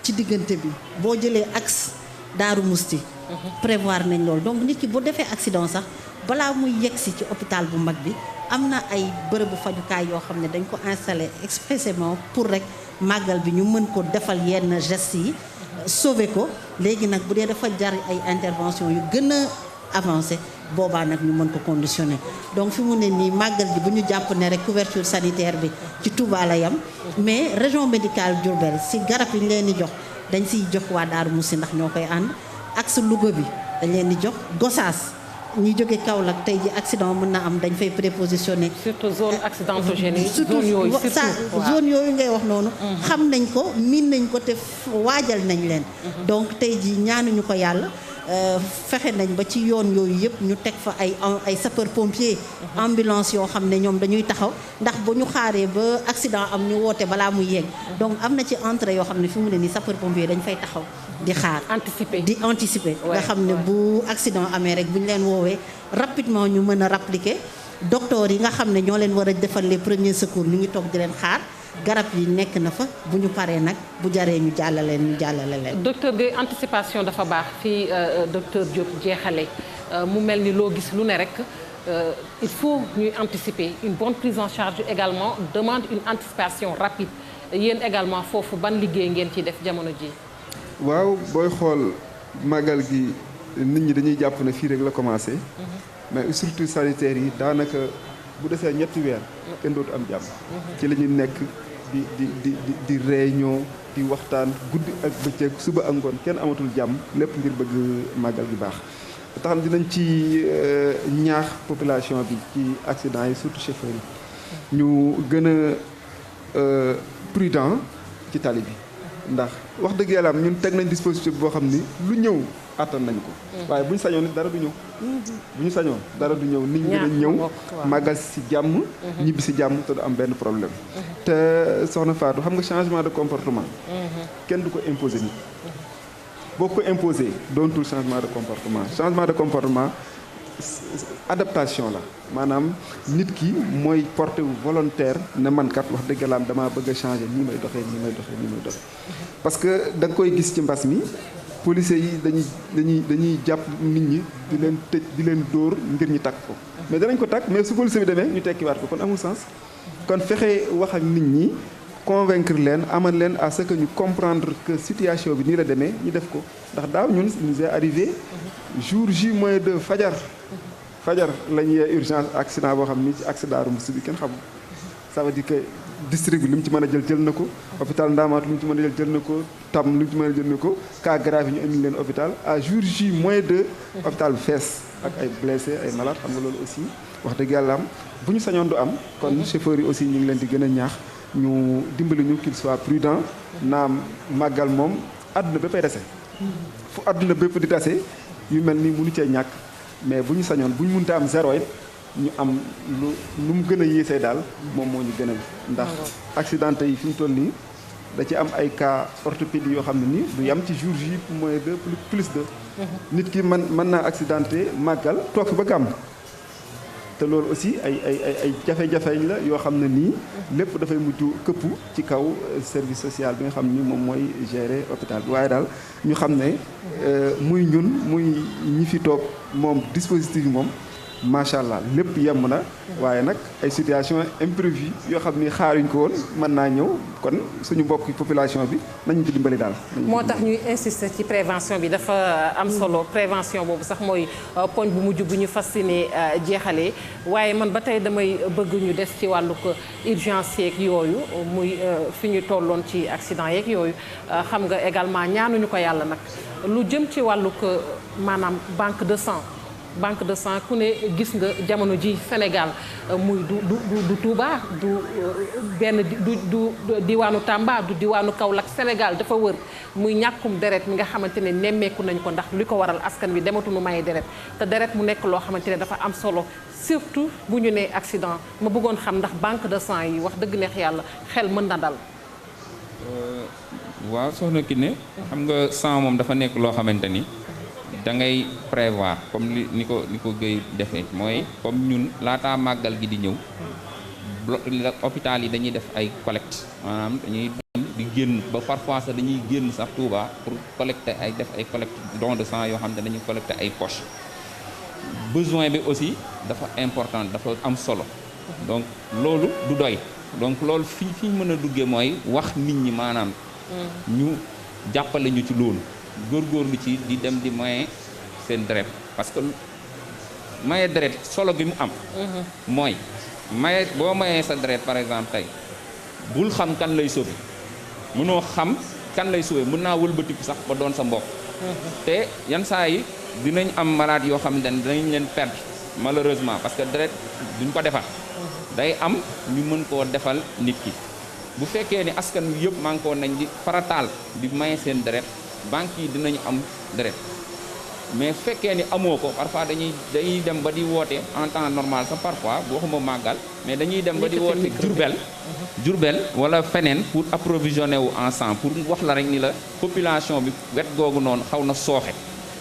ci diggante bi boo jëlee axe Daaru Musti prévoir nañ loolu donc nit ki bu defee accident sax balaa muy yegsi ci hôpital bu mag bi am na ay bërëbu fajukaay yoo xam ne dañ ko installé expressément pour rek màggal bi ñu mën ko defal yenn gestes yi sauver ko léegi nag bu dee dafa jar ay intervention yu gën a avancé boobaa nag ñu mën ko conditionner donc fi mu ne nii màggal gi bu ñu jàpp ne rek couverture sanitaire bi ci Touba la yam mais région médicale Diourbel si garab yi ñu leen di jox dañ siy jox waa Daaru Musi ndax ñoo koy ànd ak sa Louga bi dañ leen di jox Gossas ñi jóge Kaolack tey ji accident mën na am dañ fay prépositionné surtout zone accidentogène yi surtout zone yooyu ngay wax noonu xam nañ ko miin nañ ko te waajal nañ leen donc tey ji ñaanuñu ko yàlla fexe nañ ba ci yoon yooyu yëpp ñu teg fa ay sapeur pompier ambulance yoo xam ne ñoom dañuy taxaw ndax bu ñu xaaree ba accident am ñu woote balaa muy yegg donc am na ci entrée yoo xam ne fi mu ne nii sapeur pompier dañ fay taxaw di xaar di anticiper nga xam ne bu accident amee rek bu ñu leen woowee rapidement ñu mën a rappliquer docteur yi nga xam ne ñoo leen war a defal les premiers secours ñu ngi toog di leen xaar garab yi nekk na fa bu ñu paree nag bu jaree ñu jàllale leen. docteur Guèye anticipation dafa baax fii docteur Diop jeexale mu mel ni loo gis lu ne rek il faut ñuy anticiper une bonne prise en charge également demande une anticipation rapide yéen également foofu ban liggéey ngeen ciy def jamono ji waaw booy xool màggal gi nit ñi dañuy jàpp ne fii rek la commencé. mais surtout sanitaire yi daanaka bu desee ñetti weer kenn dootu am jàmm. ci la ñu nekk di réunion di waxtaan guddi ak bëccëg suba ak ngoon kenn amatul jàmm lépp ngir bëgg màggal gi baax. tax na dinañ ci ñaax population bi ci accident yi surtout chauffeur yi ñu gën a prudent ci tali bi. ndax wax dëgg yàlla ñun teg nañ dispositif boo xam ni lu ñëw attan nañ ko. waaye bu ñu sañoon nit dara du ñëw. bu ñu sañoon dara du ñëw nit ñi dañ ñëw màggal si jàmm. ñibbi si jàmm te du am benn problème. te soxna Fatou xam nga changement de comportement. kenn du ko imposer nit. boo ko imposer doontul changement de comportement adaptation la maanaam nit ki mooy porté wu volontaire ne man kat wax dëgg yàlla damaa bëgg a changer nii may doxee parce que da nga koy gis ci mbas mi policiers yi dañuy jàpp nit ñi di leen tëj di leen dóor ngir ñu takk ko mais danañ ko takk mais su policier bi demee ñu tekkiwaat ko kon amul sens kon fexe wax ak nit ñi convaincre leen amal leen à ce que ñu comprendre que situation bi nii la demee ñu def ko ndax daaw ñun nous est arrivé jour J moins 2 fajar la ñuy urgence accident boo xam ni ci accident Roumbousse bi kenn xamul ça veut dire que district bi lu mu ci mën a jël na ko hôpital Ndamatou lu mu ci mën a jël na ko Tam lu mu ci mën a jël na ko cas grave yi ñu indi leen hôpital à jour J moins 2 hôpital bi fees ak ay blessés ay malades xam nga loolu aussi wax dëgg yàlla am bu ñu sañoon du am kon chauffeurs yi aussi ñu ngi leen di gën a ñaax ñu dimbali ñu qu'il soit prudent naam màggal moom àdduna béppay dese fu àdduna bépp di dase yu mel ni mënu cee ñàkk mais bu ñu sañoon bu ñu mënta am zéro it ñu am lu mu gën a yéesee daal moom moo ñu gënal ndax accidenté yi fi mu toll nii da ci am ay cas orthopédie yoo xam ne nii du yam ci jour J moins de plus de nit ki mën naa accidenté màggal toog fi ba gàmm te loolu aussi ay jafe-jafe la yoo xam ne nii lépp dafay mujj këpp ci kaw service social bi nga xam ni moom mooy gérer hôpital bi waaye daal ñu xam ne muy ñun muy ñi fi toog moom dispositif bi moom macha allah lépp yemb na waaye nag ay situation imprévue yoo xam ni xaaruñ ko woon mën naa ñëw kon suñu mbokk population bi nañu ci dimbali daal. moo tax ñuy insister ci prévention bi dafa am solo prévention boobu sax mooy poñ bu mujj bu ñu fasciné jeexalee waaye man ba tey damay bëgg ñu des ci wàllu urgence yeeg yooyu muy fi ñu tolloon ci accident yeeg yooyu xam nga également ñaanuñu ko yàlla nag lu jëm ci wàllu maanaam banque de sang ku ne gis nga jamono ji Sénégal muy du Touba du diwaanu Tamba du diwaanu Kaolack Sénégal dafa wër muy ñàkkum deret mi nga xamante ne nemmeeku nañ ko ndax li ko waral askan wi dematuñu maye deret te deret mu nekk loo xamante ne dafa am solo surtout bu ñu nee accident ma bëggoon xam ndax banque de sang yi wax dëgg neex yàlla xel mën na dal. waaw soxna Kiné xam nga sang moom dafa nekk loo xamante ni. da ngay prévoir comme ni ko Guèye defee mooy comme ñun laataa màggal gi di ñëw hôpital yi dañuy def ay collecte maanaam dañuy di di génn ba parfois sax dañuy génn sax Touba pour collecter ay def ay collecte don de sang yoo xam ne dañuy collecter ay poches besoin bi aussi dafa important dafa am solo donc loolu du doy donc loolu fi ñu mën a duggee mooy wax nit ñi maanaam ñu jàppale ñu ci loolu góorgóorlu ci di dem di maye seen deret parce que maye deret solo bi mu am mooy maye boo mayee sa deret par exemple tey bul xam kan lay sauver mënoo xam kan lay sauver mën naa wëlbatiku sax ba doon sa mbokk te yan saa yi dinañ am malade yoo xam ne dinañ leen perdre malheureusement parce que deret duñ ko defal day am ñu mën koo defal nit ki bu fekkee ni askan wi yëpp maa ngi ko nañ di farataal di maye seen deret banque yi dinañu am deret mais fekkee ni amoo ko parfois dañuy dem ba di woote en temps normal sax parfois boo xuma màggal mais dañuy dem ba di woote Jurbel wala feneen pour approvisionner wu en sang pour wax la rek ni la population bi wet googu noonu xaw na sooxe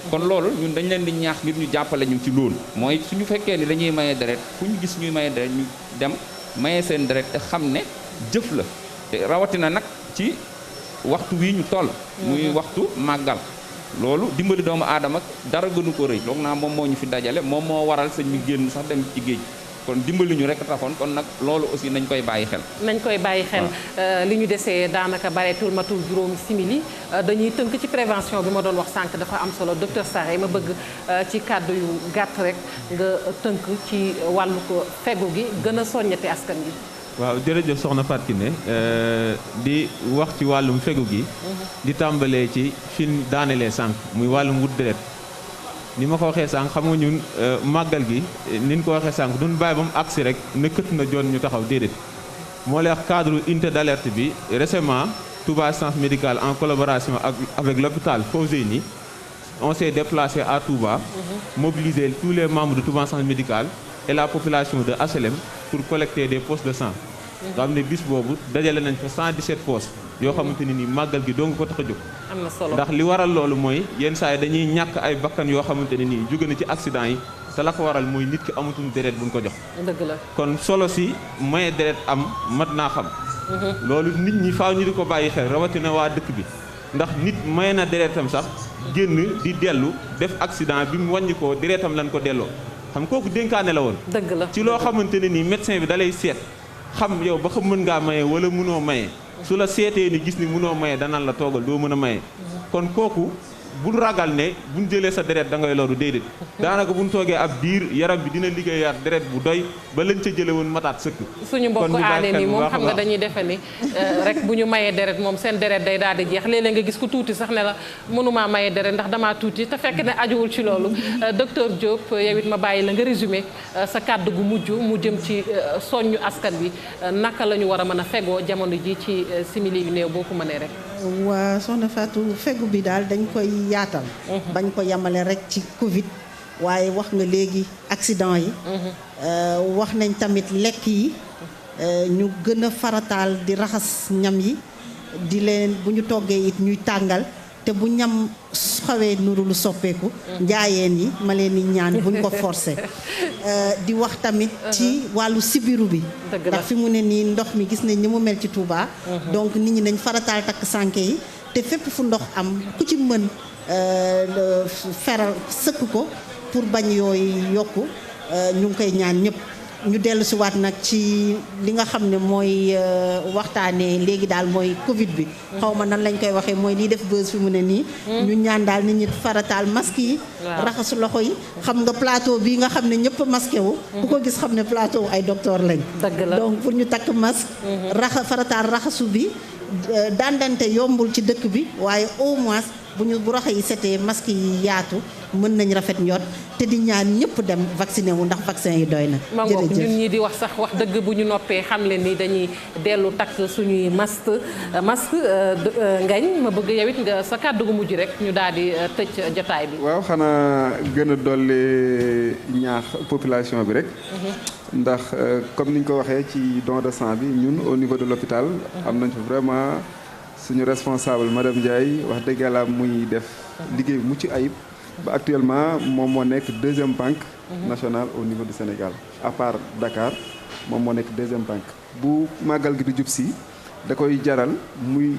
kon loolu ñun dañ leen di ñaax ngir ñu jàppale ñu ci loolu mooy suñu fekkee ni dañuy maye deret fu ñu gis ñuy maye deret ñu dem maye seen deret te xam ne jëf la te rawatina nag ci waxtu wii ñu toll muy waxtu màggal loolu dimbali doomu aadama dara gënu ko rëy donc naa moom moo ñu fi dajale moom moo waral sëñ mi génn sax dem ci géej kon dimbali ñu rek taxoon kon nag loolu aussi nañ koy bàyyi xel li ñu desee daanaka bareetul matul juróomi simili dañuy tënk ci prévention bi ma doon wax sànq dafa am solo docteur Sarré ma bëgg ci kàddu yu gàtt rek nga tënk ci wàllu ko fegu gi gën a soññati askan gi. waaw jërëjëf soxna Fatou Kiné di wax ci wàllum fegu gi di tàmbalee ci fi daanelee sànq muy wàllum wut deret ni ma ko waxee sànq xam nga ñun màggal gi ni ñu ko waxee sànq duñ bàyyi ba mu agsi rek ne kët na joon ñu taxaw déedéet moo lay wax cadre unité d'alerte bi récemment Touba Assistance Médicale en collaboration avec l'hôpital Fawzeyni on s'est déplacé à Touba mobiliser tous les membres de Touba Assistance Médicale et la population de HLM pour collecter des poches de sang nga xam ne bis boobu dajale nañ fa 117 poches yoo xamante ni nii màggal gi doo nga ko tax a jóg am na solo ndax li waral loolu mooy yenn saa yi dañuy ñàkk ay bakkan yoo xamante ne nii jóge na ci accident yi te la ko waral mooy nit ki amatuñu deret buñ ko jox dëgg la kon solo si maye deret am mat naa xam loolu nit ñi faaw ñu di ko bàyyi xel rawatina waa dëkk bi ndax nit maye na deretam sax génn di dellu def accident bi mu wàññi ko deretam lañ ko delloo xam kooku dénkaane la woon dëgg la ci loo xamante ne nii médecin bi dalay seet xam yow ba xam mën ngaa maye wala mënoo maye su la seetee ni gis ni mënoo maye danaan la toogal doo mën a maye kon kooku bul ragal ne buñ jëlee sa deret da ngay loru déedéet daanaka buñ toogee ab diir yaram bi dina liggéeyaat deret bu doy ba lañ ca jële woon mataat sëkk suñu mbokk aane nii moom xam nga dañuy defe ni rek bu ñu mayee deret moom seen deret day daal di jeex léeg-léeg nga gis ku tuuti sax ne la mënumaa mayee deret ndax damaa tuuti te fekk ne ajuwul ci loolu docteur Diop yow it ma bàyyi la nga résumé sa kàddu gu mujj mu jëm ci soññu askan bi naka la ñu war a mën a fegoo jamono ji ci simili yu néew boo ko mënee rek waa soxna Fatou fegu bi daal dañ koy yaatal bañ ko yamale rek ci Covid waaye wax nga léegi accident yi wax nañ tamit lekk yi ñu gën a farataal di raxas ñam yi di leen bu ñu toggee it ñuy tàngal te bu ñam xawee nuru lu soppeeku njaayeen yi ma leen di ñaan buñ ko forcé di wax tamit ci wàllu sibiru bi ndax fi mu ne nii ndox mi gis nañ ni mu mel ci Touba donc nit ñi nañ farataal takk sànke yi te fépp fu ndox am ku ci mën feral sëkk ko pour bañ yooyu yokku ñu ngi koy ñaan ñëpp ñu dellu si waat nag ci li nga xam ne mooy waxtaanee léegi daal mooy Covid bi xaw ma nan lañ koy waxee mooy liy def buzz fi mu ne nii ñu ñaan daal nit ñi farataal masque yi raxasu loxo yi xam nga plateau bii nga xam ne ñëpp masqué wu ku ko gis xam ne plateau ay docteur lañ donc pour ñu takk masque farataal raxasu bi dandante yombul ci dëkk bi waaye au moins bu raxo yi setee masque yi yaatu mën nañ rafet njot te di ñaan ñëpp dem vacciné wu ndax vaccin yi doy na. jërëjëf ñun ñii di wax sax wax dëgg bu ñu noppee xam leen ni dañuy dellu takk suñuy masque ngañ ma bëgg yow it nga sa kàddu gu mujj rek ñu daal di tëj jotaay bi. waaw xanaa gën a dolli ñaax population bi rek. ndax comme ni ñu ko waxee ci don de sang bi ñun au niveau de l'hôpital am nañ fa vraiment suñu responsable madame Ndiaye wax dëgg yàlla muy def liggéey bu mucc ayib. ba actuellement moom moo nekk deuxième banque nationale au niveau du Sénégal à part Dakar moom moo nekk deuxième banque bu màggal gi di jub si da koy jaral muy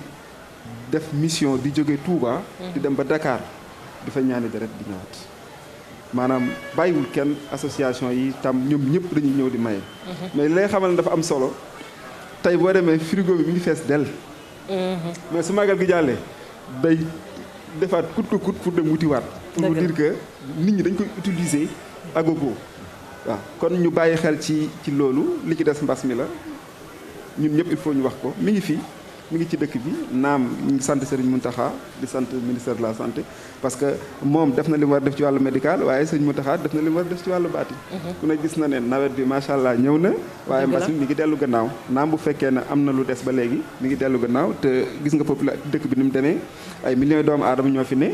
def mission di jóge Touba. di dem ba Dakar di fa ñaani deret di ñëwaat maanaam bàyyiwul kenn association yi tam ñoom ñëpp dañuy ñëw di maye. mais li lay xamal ne dafa am solo tey boo demee frigo bi mi ngi fees dell. mais su màggal gi jàllee day defaat kut ko kut pour dem wutiwaat. pour vous dire que nit ñi dañ koy utiliser à gogo. waaw kon ñu bàyyi xel ci loolu li ci des mbas mi la ñun ñëpp il faut ñu wax ko mi ngi fi mi ngi ci dëkk bi naam ñu ngi sant Serigne Mountakha di sant ministère de la santé parce que moom def na li mu war def ci wàllu médical waaye Serigne Mountakha def na li mu war def ci wàllu baati. ku ne gis na ne nawet bi macha allah ñëw na. waaye mbas mi mi ngi dellu gannaaw naam bu fekkee ne am na lu des ba léegi mi ngi dellu gannaaw te gis nga population dëkk bi ni mu demee ay millions doomu aadama ñoo fi ne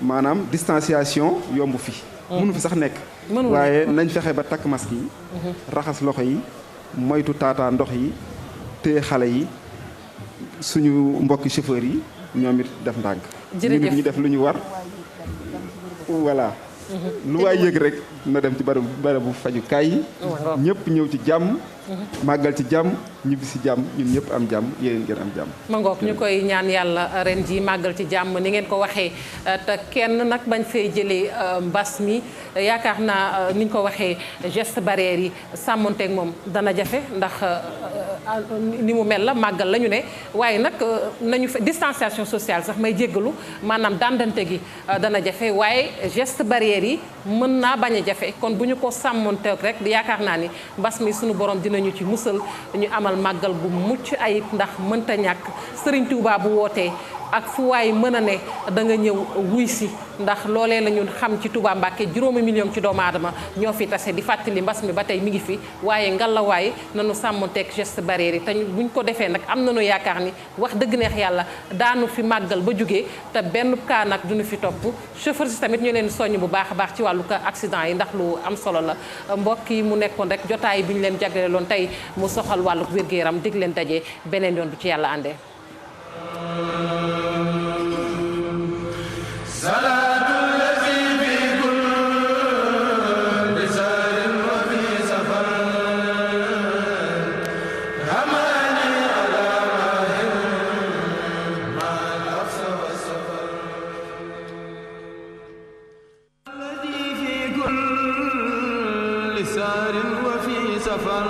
maanaam distanciation yomb fi. mënu fi sax nekk. waaye nañ fexe ba takk masque yi. raxas loxo yi moytu taataa ndox yi téye xale yi suñu mbokki chauffeur yi ñoom it def ndànk. jërëjëf ñu def lu ñu war voilà. lu waay yëg rek na dem ci barabu fajukaay yi. ñëpp ñëw ci jàmm. màggal ci jàmm ñibbi si jàmm ñun ñëpp am jàmm yéen ngeen am jàmm. ma ngoog ñu koy ñaan yàlla ren ji màggal ci jàmm ni ngeen ko waxee te kenn nag bañ fee jëlee mbas mi yaakaar naa ni ñu ko waxee geste barrière yi sàmmonteeg moom dana jafe ndax ni mu mel la màggal la ñu ne waaye nag nañu fa distanciation sociale sax may jéggalu maanaam dandante gi dana jafe waaye geste barrière yi mën naa bañ a jafe kon bu ñu ko sàmmonteeg rek yaakaar naa ni mbas mi suñu borom dinañu ci musal ñu amal màggal bu mucc ayib ndax mënta ñàkk Serigne Touba bu wootee ak fu waay mën a ne da nga ñëw wuy si ndax loolee la ñu xam ci Touba Mbàkke 5 millions ci doomu aadama ñoo fi tase di fàttali mbas mi ba tey mi ngi fi waaye ngalawaay nanu sàmmonteeg geste barrière yi te buñ ko defee nag am nañu yaakaar ni wax dëgg neex yàlla daanu fi màggal ba jógee te benn cas nag duñu fi topp chauffeur si tamit ñu leen soññ bu baax a baax ci wàllu accident yi ndax lu am solo la mbokk yi mu nekkoon rek jotaay bi ñu leen jagleeloon tey mu soxal wàllu wér-gu-yaram dig leen daje beneen yoon bu ci yàlla àndee. سار وفي سفر